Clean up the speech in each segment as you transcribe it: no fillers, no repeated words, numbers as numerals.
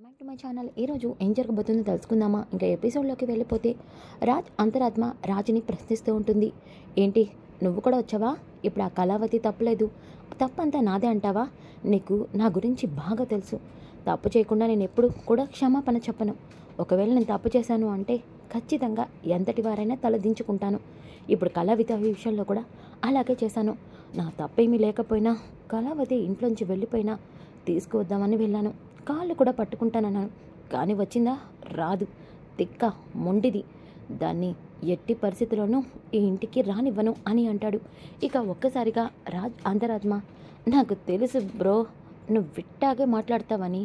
Welcome back to my channel. ఈరోజు ఏం జరగబోతుందో తెలుసుకుందామా? ఇంకా ఎపిసోడ్లోకి వెళ్ళిపోతే రాజ్ అంతరాత్మ రాజుని ప్రశ్నిస్తూ ఉంటుంది. ఏంటి, నువ్వు కూడా వచ్చావా? ఇప్పుడు ఆ కళావతి తప్పులేదు, తప్పంతా నాదే అంటావా? నీకు నా గురించి బాగా తెలుసు. తప్పు చేయకుండా నేను ఎప్పుడు కూడా క్షమాపణ చెప్పను. ఒకవేళ నేను తప్పు చేశాను అంటే ఖచ్చితంగా ఎంతటి వారైనా తలదించుకుంటాను. ఇప్పుడు కళావతి విషయంలో కూడా అలాగే చేశాను. నా తప్పేమీ లేకపోయినా కళావతి ఇంట్లోంచి వెళ్ళిపోయినా తీసుకువద్దామని వెళ్ళాను. కాళ్ళు కూడా పట్టుకుంటానన్నాను, కానీ వచ్చిందా? రాదు. తిక్క మొండిది. దాన్ని ఎట్టి పరిస్థితుల్లోనూ ఈ ఇంటికి రానివ్వను అని అంటాడు. ఇక ఒక్కసారిగా రాజ్ అంతరాత్మ, నాకు తెలుసు బ్రో, నువ్వు విట్టాగే మాట్లాడతావని.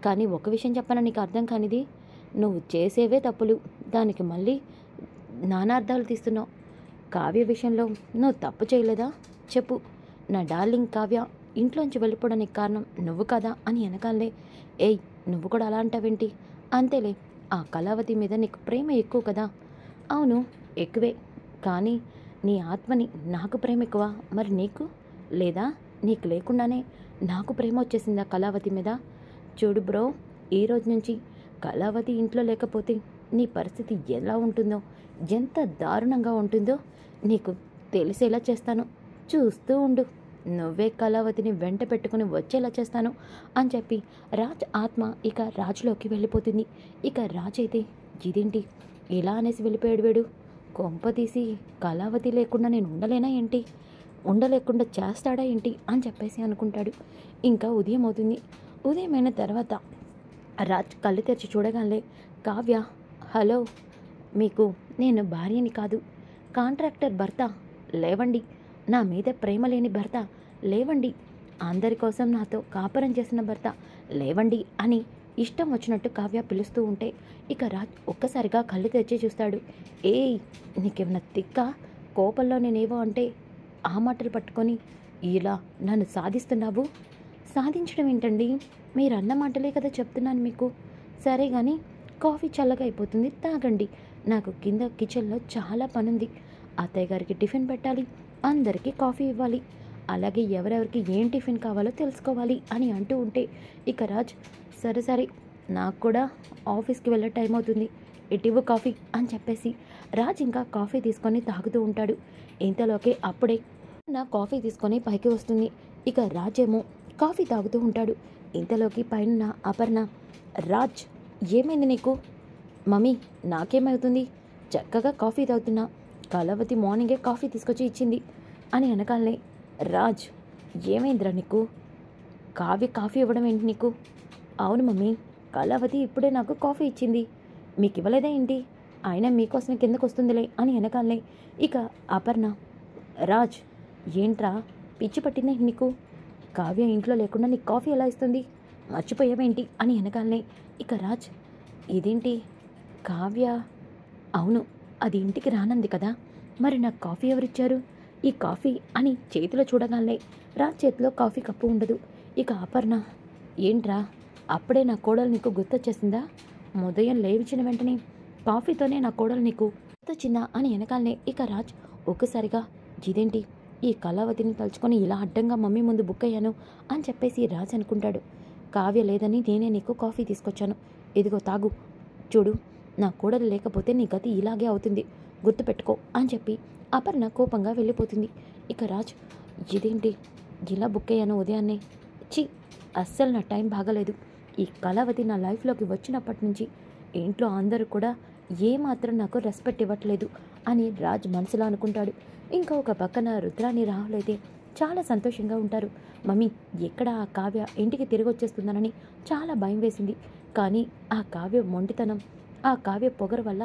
కానీ ఒక విషయం చెప్పనా నీకు అర్థం కానిది? నువ్వు చేసేవే తప్పులు, దానికి మళ్ళీ నానార్థాలు తీస్తున్నావు. కావ్య విషయంలో నువ్వు తప్పు చేయలేదా చెప్పు. నా డార్లింగ్ కావ్య ఇంట్లోంచి వెళ్ళిపోవడానికి కారణం నువ్వు కదా అని వెనకాలే, ఏయ్ నువ్వు కూడా అలా అంటావేంటి? అంతేలే, ఆ కళావతి మీద నీకు ప్రేమ ఎక్కువ కదా. అవును ఎక్కువే, కానీ నీ ఆత్మని నాకు ప్రేమ ఎక్కువ, మరి నీకు లేదా? నీకు లేకుండానే నాకు ప్రేమ వచ్చేసిందా కళావతి మీద? చూడు బ్రో, ఈరోజు నుంచి కళావతి ఇంట్లో లేకపోతే నీ పరిస్థితి ఎలా ఉంటుందో, ఎంత దారుణంగా ఉంటుందో నీకు తెలిసేలా చేస్తాను. చూస్తూ ఉండు, నువ్వే కళావతిని వెంట పెట్టుకుని వచ్చేలా చేస్తాను అని చెప్పి రాజ్ ఆత్మ ఇక రాజులోకి వెళ్ళిపోతుంది. ఇక రాజు అయితే, ఇదేంటి ఇలా అనేసి వెళ్ళిపోయాడు వీడు? కొంప తీసి కళావతి లేకుండా నేను ఉండలేనా ఏంటి? ఉండలేకుండా చేస్తాడా ఏంటి అని చెప్పేసి అనుకుంటాడు. ఇంకా ఉదయం అవుతుంది. ఉదయమైన తర్వాత రాజ్ కళ్ళు తెరిచి చూడగానే, కావ్య, హలో, మీకు నేను భార్యని కాదు, కాంట్రాక్టర్ భర్త. లేవండి, నా మీద ప్రేమ లేని భర్త. లేవండి, అందరి కోసం నాతో కాపురం చేసిన భర్త. లేవండి అని ఇష్టం వచ్చినట్టు కావ్య పిలుస్తూ ఉంటే ఇక రాజ్ ఒక్కసారిగా కళ్ళు తెరిచి చూస్తాడు. ఏయ్, నీకేమన్నా తిక్క? కోపంలో నేనేవో అంటే ఆ మాటలు పట్టుకొని ఇలా నన్ను సాధిస్తున్నావు? సాధించడం ఏంటండి? మీరు అన్న మాటలే కదా చెప్తున్నాను మీకు. సరే కానీ కాఫీ చల్లగా అయిపోతుంది, తాగండి. నాకు కింద కిచెన్లో చాలా పనుంది. అత్తయ్య గారికి టిఫిన్ పెట్టాలి, అందరికీ కాఫీ ఇవ్వాలి, అలాగే ఎవరెవరికి ఏం టిఫిన్ కావాలో తెలుసుకోవాలి అని అంటూ ఉంటే ఇక రాజ్, సరే సరే, నాకు కూడా ఆఫీస్కి వెళ్ళే టైం అవుతుంది, ఇటివ్వు కాఫీ అని చెప్పేసి రాజ్ ఇంకా కాఫీ తీసుకొని తాగుతూ ఉంటాడు. ఇంతలోకే అప్పుడే నా కాఫీ తీసుకొని పైకి వస్తుంది. ఇక రాజ్ ఏమో కాఫీ తాగుతూ ఉంటాడు. ఇంతలోకి పైన అపర్ణ, రాజ్ ఏమైంది నీకు? మమ్మీ, నాకేమవుతుంది? చక్కగా కాఫీ తాగుతున్నా, కళావతి మార్నింగే కాఫీ తీసుకొచ్చి ఇచ్చింది అని వెనకాలనే, రాజ్ ఏమైందిరా నీకు? కాఫీ ఇవ్వడం ఏంటి నీకు? అవును మమ్మీ, కళావతి ఇప్పుడే నాకు కాఫీ ఇచ్చింది, మీకు ఇవ్వలేదా ఏంటి? అయినా మీకోసమే కిందకు వస్తుందిలే అని వెనకాలనే ఇక అపర్ణ, రాజ్ ఏంట్రా పిచ్చి పట్టిందే నీకు? కావ్య ఇంట్లో లేకుండా నీకు కాఫీ ఎలా ఇస్తుంది? మర్చిపోయావేంటి అని వెనకాలనే ఇక రాజ్, ఇదేంటి కావ్య? అవును, అది ఇంటికి రానంది కదా, మరి నాకు కాఫీ ఎవరిచ్చారు? ఈ కాఫీ అని చేతిలో చూడగానే రాజ్ చేతిలో కాఫీ కప్పు ఉండదు. ఇక అపర్ణ, ఏంట్రా అప్పుడే నా కోడలు నీకు గుర్తొచ్చేసిందా? ఉదయం లేచిన వెంటనే కాఫీతోనే నా కోడలు నీకు గుర్తొచ్చిందా అని వెనకాలనే ఇక రాజ్ ఒక్కసారిగా, ఇదేంటి ఈ కళావతిని తలుచుకొని ఇలా అడ్డంగా మమ్మీ ముందు బుక్ అయ్యాను అని చెప్పేసి రాజ్ అనుకుంటాడు. కావ్య లేదని నేనే నీకు కాఫీ తీసుకొచ్చాను, ఇదిగో తాగు. చూడు, నా కోడలు లేకపోతే నీ గతి ఇలాగే అవుతుంది, గుర్తుపెట్టుకో అని చెప్పి అపర్ణ కోపంగా వెళ్ళిపోతుంది. ఇక రాజ్, ఇదేంటి ఇలా బుక్ అయ్యాను ఉదయాన్నే? చి, అస్సలు నా టైం బాగలేదు. ఈ కళావతి నా లైఫ్లోకి వచ్చినప్పటి నుంచి ఇంట్లో అందరూ కూడా ఏమాత్రం నాకు రెస్పెక్ట్ ఇవ్వట్లేదు అని రాజ్ మనసులో అనుకుంటాడు. ఇంకా ఒక పక్కన రుద్రాని రాహుల్ అయితే చాలా సంతోషంగా ఉంటారు. మమ్మీ, ఎక్కడ ఆ కావ్య ఇంటికి తిరిగి వచ్చేస్తుందనని చాలా భయం వేసింది. కానీ ఆ కావ్య మొండితనం, ఆ కావ్య పొగరు వల్ల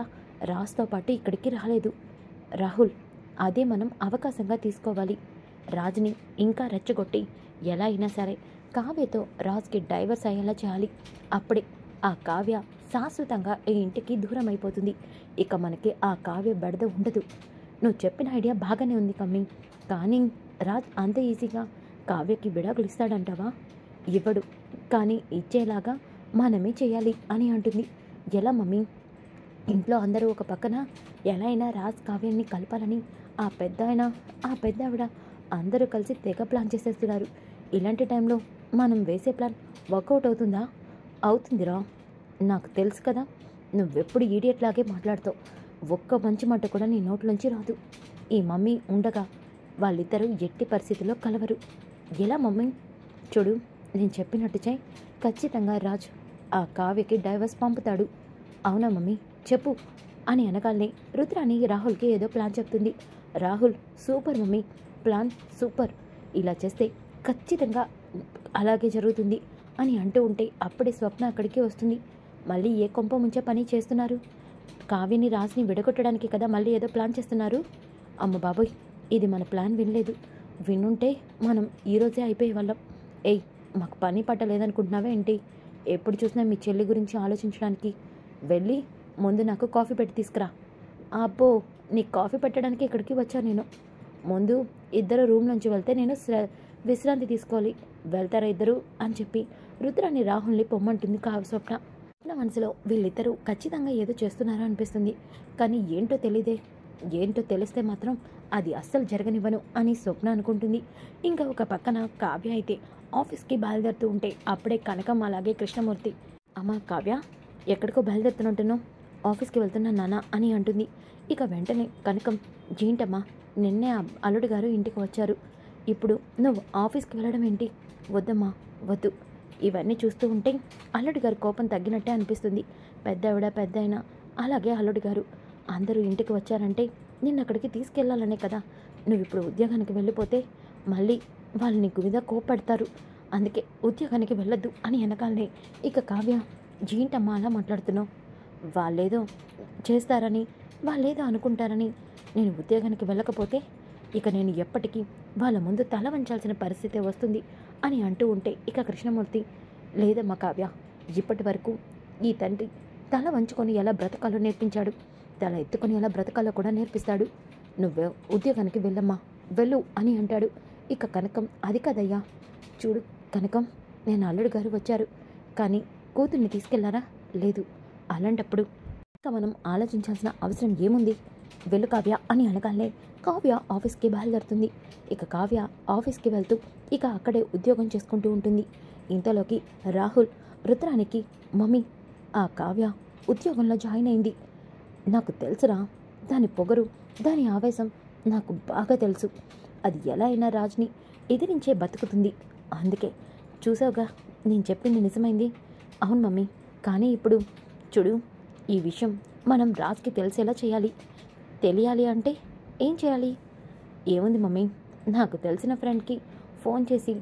రాజ్తో పాటు ఇక్కడికి రాలేదు. రాహుల్, అదే మనం అవకాశంగా తీసుకోవాలి. రాజ్ని ఇంకా రెచ్చగొట్టి ఎలా అయినా సరే కావ్యతో రాజ్కి డైవర్స్ అయ్యేలా చేయాలి. అప్పుడే ఆ కావ్య శాశ్వతంగా ఈ ఇంటికి దూరం అయిపోతుంది. ఇక మనకి ఆ కావ్య బెడద ఉండదు. నువ్వు చెప్పిన ఐడియా బాగానే ఉంది మమ్మీ, కానీ రాజ్ అంత ఈజీగా కావ్యకి విడాకులు ఇస్తాడంటావా? ఇవ్వడు, కానీ ఇచ్చేలాగా మనమే చేయాలి అని అంటుంది. ఎలా మమ్మీ? ఇంట్లో అందరూ ఒక పక్కన ఎలా అయినా రాజ్ కావ్యాన్ని కలపాలని ఆ పెద్ద ఆవిడ అందరూ కలిసి తెగ ప్లాన్ చేసేస్తున్నారు. ఇలాంటి టైంలో మనం వేసే ప్లాన్ వర్కౌట్ అవుతుందా? అవుతుందిరా, నాకు తెలుసు కదా, నువ్వెప్పుడు ఈడియట్ లాగే మాట్లాడతావు. ఒక్క మంచి మాట కూడా నీ నోట్లోంచి రాదు. ఈ మమ్మీ ఉండగా వాళ్ళిద్దరూ ఎట్టి పరిస్థితుల్లో కలవరు. ఎలా మమ్మీ? చూడు, నేను చెప్పినట్టు చేయి. ఖచ్చితంగా రాజ్ ఆ కావ్యకి డైవర్స్ పంపుతాడు. అవునా మమ్మీ, చెప్పు అని అనగానే రుద్రాని రాహుల్కి ఏదో ప్లాన్ చెప్తుంది. Rahul, super mummy, plan super. ఇలా చేస్తే ఖచ్చితంగా అలాగే జరుగుతుంది అని అంటూ ఉంటే అప్పుడే స్వప్న అక్కడికి వస్తుంది. మళ్ళీ ఏ కొంప ముంచే పని చేస్తున్నారు? కావ్యని రాజ్ని విడగొట్టడానికి కదా మళ్ళీ ఏదో ప్లాన్ చేస్తున్నారు. అమ్మ బాబోయ్, ఇది మన ప్లాన్ వినలేదు. వినుంటే మనం ఈరోజే అయిపోయే వాళ్ళం. ఏయ్, మాకు పని పట్టలేదనుకుంటున్నావా ఏంటి? ఎప్పుడు చూసినా మీ చెల్లి గురించి ఆలోచించడానికి. వెళ్ళి ముందు నాకు కాఫీ పెట్టి తీసుకురా. అబ్బో, నీకు కాఫీ పెట్టడానికి ఇక్కడికి వచ్చా నేను. ముందు ఇద్దరు రూమ్లోంచి వెళ్తే నేను విశ్రాంతి తీసుకోవాలి. వెళ్తారా ఇద్దరు అని చెప్పి రుద్రాని రాహుల్ని పొమ్మంటుంది స్వప్న. నా మనసులో వీళ్ళిద్దరూ ఖచ్చితంగా ఏదో చేస్తున్నారో అనిపిస్తుంది. కానీ ఏంటో తెలీదే. ఏంటో తెలిస్తే మాత్రం అది అస్సలు జరగనివ్వను అని స్వప్న అనుకుంటుంది. ఇంకా ఒక పక్కన కావ్య అయితే ఆఫీస్కి బయలుదేరుతూ ఉంటే అప్పుడే కనకం అలాగే కృష్ణమూర్తి, అమ్మ కావ్య, ఎక్కడికో బయలుదేరుతున్నట్టున్నావు? ఆఫీస్కి వెళ్తున్నా నాన్న అని అంటుంది. ఇక వెంటనే కనకం, ఏంటమ్మా, నిన్నే అల్లుడు గారు ఇంటికి వచ్చారు, ఇప్పుడు నువ్వు ఆఫీస్కి వెళ్ళడం ఏంటి? వద్దమ్మా, వద్దు. ఇవన్నీ చూస్తూ ఉంటే అల్లుడు గారు కోపం తగ్గినట్టే అనిపిస్తుంది. పెద్దవిడ పెద్ద అయినా అలాగే అల్లుడు గారు అందరూ ఇంటికి వచ్చారంటే నిన్ను అక్కడికి తీసుకెళ్లాలనే కదా. నువ్వు ఇప్పుడు ఉద్యోగానికి వెళ్ళిపోతే మళ్ళీ వాళ్ళు నీకు మీద కోపడతారు. అందుకే ఉద్యోగానికి వెళ్ళొద్దు అని వెనకాలనే ఇక కావ్య, జీంటమ్మా అలా మాట్లాడుతున్నావు? వాళ్ళేదో చేస్తారని, వాళ్ళేదో అనుకుంటారని నేను ఉద్యోగానికి వెళ్ళకపోతే ఇక నేను ఎప్పటికీ వాళ్ళ ముందు తల వంచాల్సిన పరిస్థితి వస్తుంది అని అంటూ ఉంటే ఇక కృష్ణమూర్తి, లేదమ్మా కావ్య, ఇప్పటి వరకు ఈ తండ్రి తల వంచుకొని ఎలా బ్రతకాలో నేర్పించాడు, తల ఎత్తుకొని ఎలా బ్రతకాలో కూడా నేర్పిస్తాడు. నువ్వే ఉద్యోగానికి వెళ్ళమ్మా, వెళ్ళు అని అంటాడు. ఇక కనకం, అది కదయ్యా, చూడు కనకం, నేను అల్లుడు గారు వచ్చారు కానీ కూతుర్ని తీసుకెళ్లారా? లేదు. అలాంటప్పుడు ఇక మనం ఆలోచించాల్సిన అవసరం ఏముంది? వెళ్ళు కావ్య అని అనగానే కావ్య ఆఫీస్కి బయలుదేరుతుంది. ఇక కావ్య ఆఫీస్కి వెళ్తూ ఇక అక్కడే ఉద్యోగం చేసుకుంటూ ఉంటుంది. ఇంతలోకి రాహుల్ రుద్రానికి, మమ్మీ, ఆ కావ్య ఉద్యోగంలో జాయిన్ అయింది. నాకు తెలుసురా, దాని పొగరు, దాని ఆవేశం నాకు బాగా తెలుసు. అది ఎలా అయినా రాజ్ని ఎదిరించే బతుకుతుంది. అందుకే చూసావుగా, నేను చెప్పింది నిజమైంది. అవును మమ్మీ, కానీ ఇప్పుడు చూడు, ఈ విషయం మనం రాజ్కి తెలిసేలా చేయాలి. తెలియాలి అంటే ఏం చేయాలి? ఏముంది మమ్మీ, నాకు తెలిసిన ఫ్రెండ్కి ఫోన్ చేసి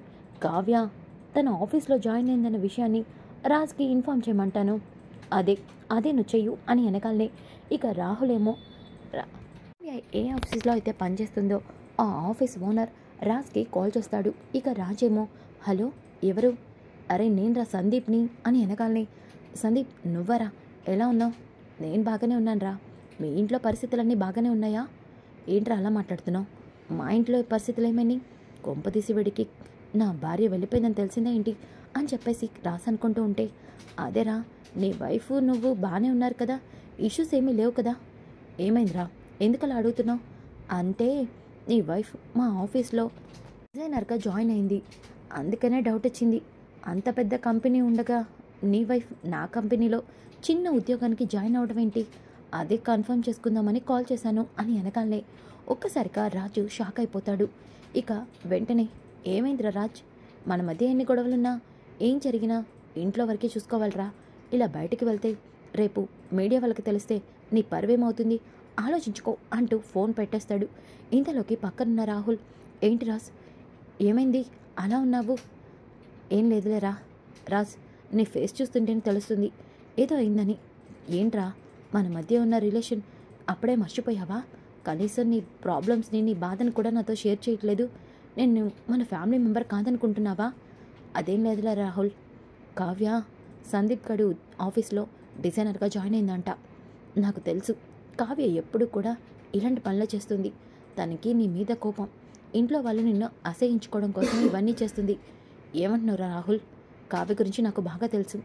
కావ్య తన ఆఫీస్లో జాయిన్ అయిందన్న విషయాన్ని రాజ్కి ఇన్ఫామ్ చేయమంటాను. అదే నువ్వు చెయ్యు అని వెనకాలనే ఇక రాహుల్ ఏమో ఏ ఆఫీస్లో అయితే పనిచేస్తుందో ఆ ఆఫీస్ ఓనర్ రాజ్కి కాల్ చేస్తాడు. ఇక రాజేమో, హలో, ఎవరు? అరే నేను సందీప్ని అని వెనకాలనే, సందీప్ నువ్వరా, ఎలా ఉన్నావు? నేను బాగానే ఉన్నాను రా. మీ ఇంట్లో పరిస్థితులన్నీ బాగానే ఉన్నాయా? ఏంట్రా అలా మాట్లాడుతున్నావు? మా ఇంట్లో పరిస్థితులు ఏమైనాయి? కొంపదీసి వీడికి నా భార్య వెళ్ళిపోయిందని తెలిసిందా ఏంటి అని చెప్పేసి రాసి అనుకుంటూ ఉంటే, అదేరా, నీ వైఫ్ నువ్వు బాగానే ఉన్నారు కదా, ఇష్యూస్ ఏమీ లేవు కదా. ఏమైందిరా, ఎందుకలా అడుగుతున్నావు? అంటే నీ వైఫ్ మా ఆఫీస్లో డిజైనర్గా జాయిన్ అయింది, అందుకనే డౌట్ వచ్చింది. అంత పెద్ద కంపెనీ ఉండగా నీ వైఫ్ నా కంపెనీలో చిన్న ఉద్యోగానికి జాయిన్ అవడం ఏంటి? అదే కన్ఫర్మ్ చేసుకుందామని కాల్ చేశాను అని వెనకాలనే ఒక్కసారిగా రాజు షాక్ అయిపోతాడు. ఇక వెంటనే, ఏమైందిరా రాజ్, మన మధ్య ఎన్ని గొడవలున్నా ఏం జరిగినా ఇంట్లో వరకే చూసుకోవాలరా. ఇలా బయటికి వెళ్తే రేపు మీడియా వాళ్ళకి తెలిస్తే నీ పరువేమవుతుంది, ఆలోచించుకో అంటూ ఫోన్ పెట్టేస్తాడు. ఇంతలోకి పక్కనున్న రాహుల్, ఏంటి రాజ్, ఏమైంది అలా ఉన్నావు? ఏం లేదులేరా రాజ్, నీ ఫేస్ చూస్తుంటేనే తెలుస్తుంది ఏదో అయిందని. ఏంట్రా, మన మధ్య ఉన్న రిలేషన్ అప్పుడే మర్చిపోయావా? కనీసం నీ ప్రాబ్లమ్స్ని, నీ బాధను కూడా నాతో షేర్ చేయట్లేదు. నేను మన ఫ్యామిలీ మెంబర్ కాదనుకుంటున్నావా? అదేం లేదులే రాహుల్, కావ్య సందీప్ గడు ఆఫీస్లో డిజైనర్గా జాయిన్ అయిందంట. నాకు తెలుసు, కావ్య ఎప్పుడు కూడా ఇలాంటి పనులు చేస్తుంది. తనకి నీ మీద కోపం, ఇంట్లో వాళ్ళు నిన్ను అసహించుకోవడం కోసం ఇవన్నీ చేస్తుంది. ఏమంటున్నావురా రాహుల్? కావ్య గురించి నాకు బాగా తెలుసు.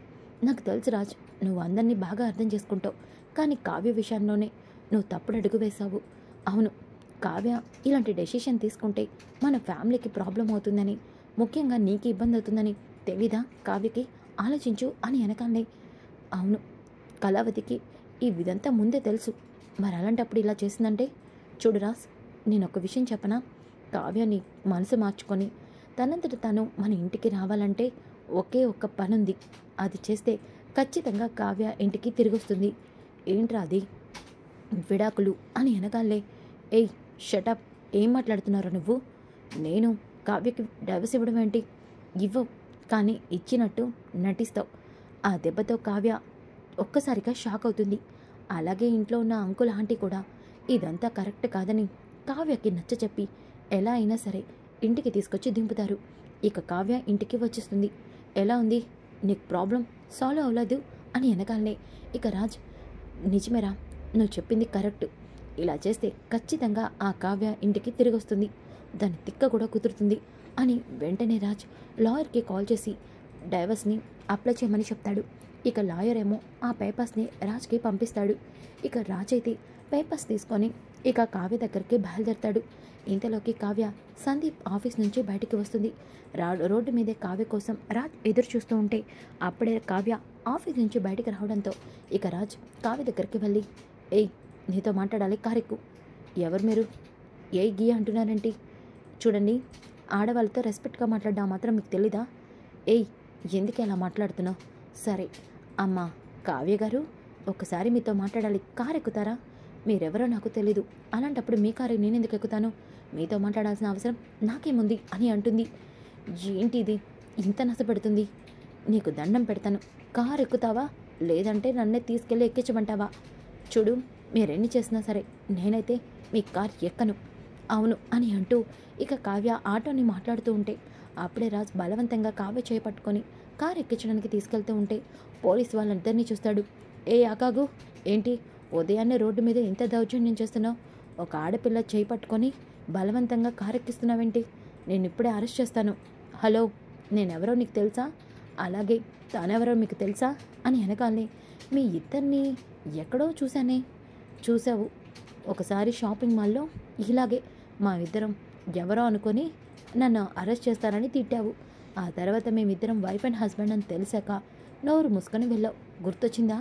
నాకు తెలుసు రాజ్, నువ్వు అందరినీ బాగా అర్థం చేసుకుంటావు, కానీ కావ్య విషయంలోనే నువ్వు తప్పుడు అడుగు వేశావు. అవును, కావ్య ఇలాంటి డెసిషన్ తీసుకుంటే మన ఫ్యామిలీకి ప్రాబ్లం అవుతుందని, ముఖ్యంగా నీకు ఇబ్బంది అవుతుందని తెలీదా కావ్యకి? ఆలోచించు అని అనకాన్నే, అవును కళావతికి ఈ విధంతా ముందే తెలుసు, మరి అలాంటప్పుడు ఇలా చేసిందంటే. చూడు రాజ్, నేను ఒక విషయం చెప్పనా, కావ్యాన్ని మనసు మార్చుకొని తనంతట తాను మన ఇంటికి రావాలంటే ఒకే ఒక్క పనుంది. అది చేస్తే ఖచ్చితంగా కావ్య ఇంటికి తిరిగొస్తుంది. ఏంట్రా అది? విడాకులు అని అనగాలే, ఏయ్ షటప్, ఏం మాట్లాడుతున్నారో నువ్వు? నేను కావ్యకి డైవర్స్ ఇవ్వడం ఏంటి? ఇవ్వవు, కానీ ఇచ్చినట్టు నటిస్తావు. ఆ దెబ్బతో కావ్య ఒక్కసారిగా షాక్ అవుతుంది. అలాగే ఇంట్లో ఉన్న అంకుల్ ఆంటీ కూడా ఇదంతా కరెక్ట్ కాదని కావ్యకి నచ్చచెప్పి ఎలా అయినా సరే ఇంటికి తీసుకొచ్చి దింపుతారు. ఇక కావ్య ఇంటికి వచ్చేస్తుంది. ఎలా ఉంది, నీకు ప్రాబ్లం సాల్వ్ అవ్వలేదు అని అనగానే ఇక రాజ్, నిజమేరా, నువ్వు చెప్పింది కరెక్ట్. ఇలా చేస్తే ఖచ్చితంగా ఆ కావ్య ఇంటికి తిరిగి వస్తుంది, దాని తిక్క కూడా కుదురుతుంది అని వెంటనే రాజ్ లాయర్కి కాల్ చేసి డైవర్స్ని అప్లై చేయమని చెప్తాడు. ఇక లాయర్ ఏమో ఆ పేపర్స్ని రాజ్కి పంపిస్తాడు. ఇక రాజ్ అయితే పేపర్స్ తీసుకొని ఇక కావ్య దగ్గరికి బయలుదేరతాడు. ఇంతలోకి కావ్య సందీప్ ఆఫీస్ నుంచి బయటికి వస్తుంది. రోడ్డు మీదే కావ్య కోసం రాజ్ ఎదురు చూస్తూ ఉంటే అప్పుడే కావ్య ఆఫీస్ నుంచి బయటికి రావడంతో ఇక రాజ్ కావ్య దగ్గరికి వెళ్ళి, ఏయ్ నీతో మాట్లాడాలి, కారెక్కు. ఎవరు మీరు? ఏ గీ అంటున్నారేంటి? చూడండి, ఆడవాళ్ళతో రెస్పెక్ట్గా మాట్లాడడం మాత్రం మీకు తెలీదా? ఏయ్ ఎందుకు ఎలా మాట్లాడుతున్నావు? సరే అమ్మా కావ్య గారు, ఒకసారి మీతో మాట్లాడాలి, కారు ఎక్కుతారా? మీరెవరో నాకు తెలీదు, అలాంటప్పుడు మీ కారు నేనెందుకు ఎక్కుతాను? మీతో మాట్లాడాల్సిన అవసరం నాకేముంది అని అంటుంది. ఏంటి ఇది ఇంత నసపెడుతుంది? నీకు దండం పెడతాను, కారు ఎక్కుతావా లేదంటే నన్నే తీసుకెళ్ళి ఎక్కించమంటావా? చూడు, మీరెన్ని చేసినా సరే నేనైతే మీ కార్ ఎక్కను. అవును అని అంటూ ఇక కావ్య ఆటోని మాట్లాడుతూ ఉంటే అప్పుడే రాజ్ బలవంతంగా కావ్య చేపట్టుకొని కారు ఎక్కించడానికి తీసుకెళ్తూ ఉంటే పోలీస్ వాళ్ళందరినీ చూస్తాడు. ఏ ఆకాగు, ఏంటి ఉదయాన్నే రోడ్డు మీద ఇంత దౌర్జన్యం చేస్తున్నావు? ఒక ఆడపిల్ల చేయి పట్టుకొని బలవంతంగా కారు ఎక్కిస్తున్నావేంటి? నేను ఇప్పుడే అరెస్ట్ చేస్తాను. హలో, నేనెవరో నీకు తెలుసా? అలాగే తానెవరో మీకు తెలుసా అని అనగానే, మీ ఇద్దరిని ఎక్కడో చూశానే. చూసావు, ఒకసారి షాపింగ్ మాల్లో ఇలాగే మా ఇద్దరం ఎవరో అనుకొని నన్ను అరెస్ట్ చేస్తారని తిట్టావు. ఆ తర్వాత మేమిద్దరం వైఫ్ అండ్ హస్బెండ్ అని తెలిసాక నోరు మూసుకొని వెళ్ళావు, గుర్తొచ్చిందా?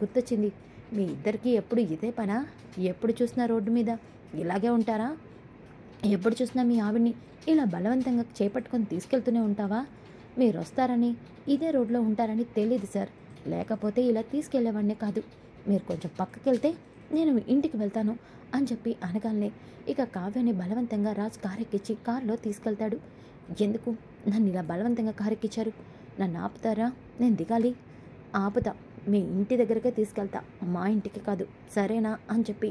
గుర్తొచ్చింది. మీ ఇద్దరికి ఎప్పుడు ఇదే పనా? ఎప్పుడు చూసినా రోడ్డు మీద ఇలాగే ఉంటారా? ఎప్పుడు చూసినా మీ ఆవిడ్ని ఇలా బలవంతంగా చేపట్టుకొని తీసుకెళ్తూనే ఉంటావా? మీరు వస్తారని ఇదే రోడ్లో ఉంటారని తెలియదు సార్, లేకపోతే ఇలా తీసుకెళ్లేవాడినే కాదు. మీరు కొంచెం పక్కకి వెళ్తే నేను ఇంటికి వెళ్తాను అని చెప్పి అనగానే ఇక కావ్యాన్ని బలవంతంగా రాజ్ కారెక్కించి కారులో తీసుకెళ్తాడు. ఎందుకు నన్ను ఇలా బలవంతంగా కారెక్కించారు? నన్ను ఆపుతారా? నేను దిగాలి. ఆపుతా, మీ ఇంటి దగ్గరకే తీసుకెళ్తా, మా ఇంటికి కాదు, సరేనా అని చెప్పి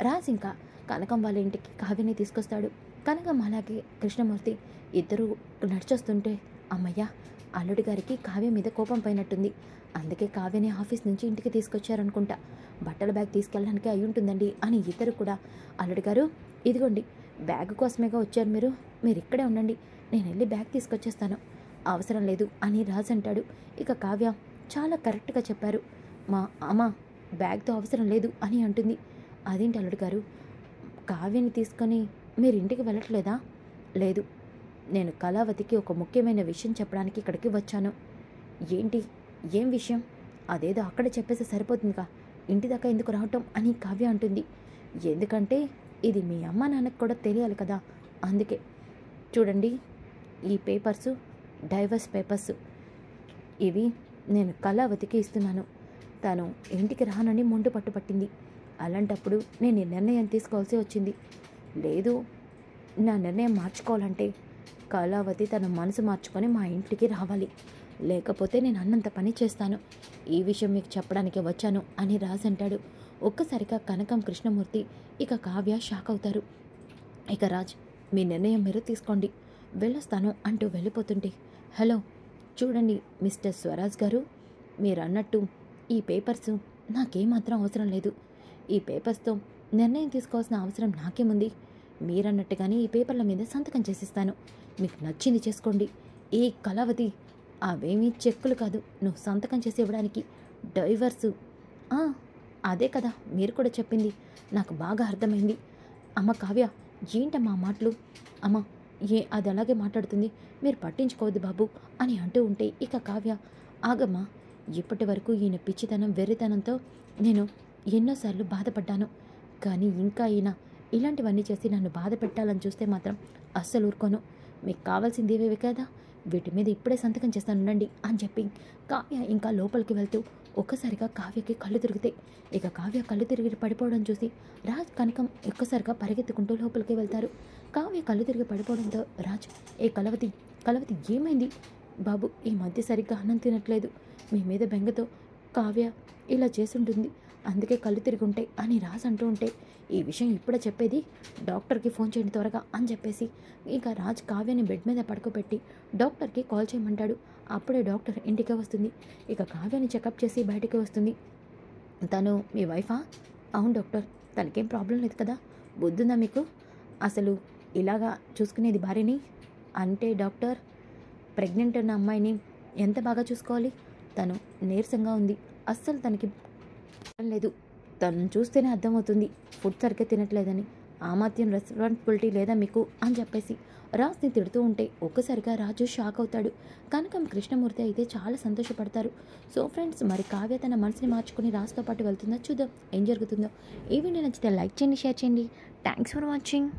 రాజ్ ఇంకా కనకం వాళ్ళ ఇంటికి కావ్యని తీసుకొస్తాడు. కనకం అలాగే కృష్ణమూర్తి ఇద్దరు నడిచొస్తుంటే అమ్మయ్య, అల్లుడి గారికి కావ్య మీద కోపం పోయినట్టుంది, అందుకే కావ్యని ఆఫీస్ నుంచి ఇంటికి తీసుకొచ్చారనుకుంటా, బట్టల బ్యాగ్ తీసుకెళ్ళడానికి అయి ఉంటుందండి అని ఇద్దరు కూడా, అల్లుడి గారు ఇదిగోండి బ్యాగ్ కోసమేగా వచ్చారు మీరు ఇక్కడే ఉండండి, నేను వెళ్ళి బ్యాగ్ తీసుకొచ్చేస్తాను. అవసరం లేదు అని రాజ్ అంటాడు. ఇక కావ్య, చాలా కరెక్ట్గా చెప్పారు మా అమ్మ, బ్యాగ్తో అవసరం లేదు అని అంటుంది. అదేంటి అల్లుడు గారు, కావ్యని తీసుకొని మీరు ఇంటికి వెళ్ళట్లేదా? లేదు, నేను కళావతికి ఒక ముఖ్యమైన విషయం చెప్పడానికి ఇక్కడికి వచ్చాను. ఏంటి, ఏం విషయం? అదేదో అక్కడ చెప్పేస్తే సరిపోతుందిగా, ఇంటి దాకా ఎందుకు రావటం అని కావ్య అంటుంది. ఎందుకంటే ఇది మీ అమ్మ నాన్నకు కూడా తెలియాలి కదా, అందుకే. చూడండి, ఈ పేపర్సు డైవర్స్ పేపర్సు, ఇవి నేను కళావతికి ఇస్తున్నాను. తను ఇంటికి రానని మొండు పట్టుపట్టింది, అలాంటప్పుడు నేను ఈ నిర్ణయం తీసుకోవాల్సి వచ్చింది. లేదు, నా నిర్ణయం మార్చుకోవాలంటే కళావతి తన మనసు మార్చుకొని మా ఇంటికి రావాలి, లేకపోతే నేను అన్నంత పని చేస్తాను. ఈ విషయం మీకు చెప్పడానికి వచ్చాను అని రాజ్ అంటాడు. ఒక్కసారిగా కనకం కృష్ణమూర్తి ఇక కావ్య షాక్ అవుతారు. ఇక రాజ్, మీ నిర్ణయం మీరు తీసుకోండి, వెళ్ళొస్తాను అంటూ వెళ్ళిపోతుంటే, హలో చూడండి మిస్టర్ స్వరాజ్ గారు, మీరు అన్నట్టు ఈ పేపర్సు నాకేమాత్రం అవసరం లేదు. ఈ పేపర్స్తో నిర్ణయం తీసుకోవాల్సిన అవసరం నాకేముంది? మీరన్నట్టుగానే ఈ పేపర్ల మీద సంతకం చేసిస్తాను, మీకు నచ్చింది చేసుకోండి. ఏ కళావతి, అవేమీ చెక్కులు కాదు నువ్వు సంతకం చేసి ఇవ్వడానికి, డైవర్సు. అదే కదా మీరు కూడా చెప్పింది, నాకు బాగా అర్థమైంది. అమ్మ కావ్య, ఏంటమ్మా మాటలు? అమ్మ, అది అలాగే మాట్లాడుతుంది, మీరు పట్టించుకోవద్దు బాబు అని అంటూ ఉంటే ఇక కావ్య, ఆగమ్మా, ఇప్పటి వరకు ఈయన పిచ్చితనం వెర్రితనంతో నేను ఎన్నోసార్లు బాధపడ్డాను. కానీ ఇంకా ఈయన ఇలాంటివన్నీ చేసి నన్ను బాధ పెట్టాలని చూస్తే మాత్రం అస్సలు ఊరుకోను. మీకు కావాల్సింది ఇవేవి కదా, వీటి మీద ఇప్పుడే సంతకం చేస్తానుండండి అని చెప్పి కావ్య ఇంకా లోపలికి వెళ్తూ ఒక్కసారిగా కావ్యకి కళ్ళు తిరుగుతాయి. ఇక కావ్య కళ్ళు తిరిగి పడిపోవడం చూసి రాజ్ కనకం ఒక్కసారిగా పరిగెత్తుకుంటూ లోపలికి వెళ్తారు. కావ్య కళ్ళు తిరిగి పడిపోవడంతో రాజ్, ఏ కలవతి, కలవతి ఏమైంది బాబు, ఈ మధ్య సరిగ్గా అన్నం తినట్లేదు, మీ మీద బెంగతో కావ్య ఇలా చేసుంటుంది, అందుకే కళ్ళు తిరిగి ఉంటాయి అని రాజ్ అంటూ ఉంటే, ఈ విషయం ఇప్పుడే చెప్పేది, డాక్టర్కి ఫోన్ చేయండి త్వరగా అని చెప్పేసి ఇక రాజ్ కావ్యని బెడ్ మీద పడుకోబెట్టి డాక్టర్కి కాల్ చేయమంటాడు. అప్పుడే డాక్టర్ ఇంటికి వస్తుంది. ఇక కావ్యని చెకప్ చేసి బయటికి వస్తుంది. తను మీ వైఫా? అవును డాక్టర్, తనకేం ప్రాబ్లం లేదు కదా, బుద్ధుందా మీకు, అసలు ఇలాగా చూసుకునేది భార్యని? అంటే డాక్టర్, ప్రెగ్నెంట్ ఉన్న అమ్మాయిని ఎంత బాగా చూసుకోవాలి, తను నీరసంగా ఉంది, అస్సలు తనకి లేదు, తను చూస్తేనే అర్థమవుతుంది ఫుడ్ సరిగ్గా తినట్లేదని, ఆ మాత్రం రెస్పాన్సిబిలిటీ లేదా మీకు అని చెప్పేసి రాజ్ని తిడుతూ ఉంటే ఒక్కసారిగా రాజు షాక్ అవుతాడు. కనకం కృష్ణమూర్తి అయితే చాలా సంతోషపడతారు. సో ఫ్రెండ్స్, మరి కావ్య తన మనసుని మార్చుకుని రాజ్తో పాటు వెళ్తుందో చూద్దాం ఏం జరుగుతుందో. ఈ వీడియో నచ్చితే లైక్ చేయండి, షేర్ చేయండి. Thanks for watching.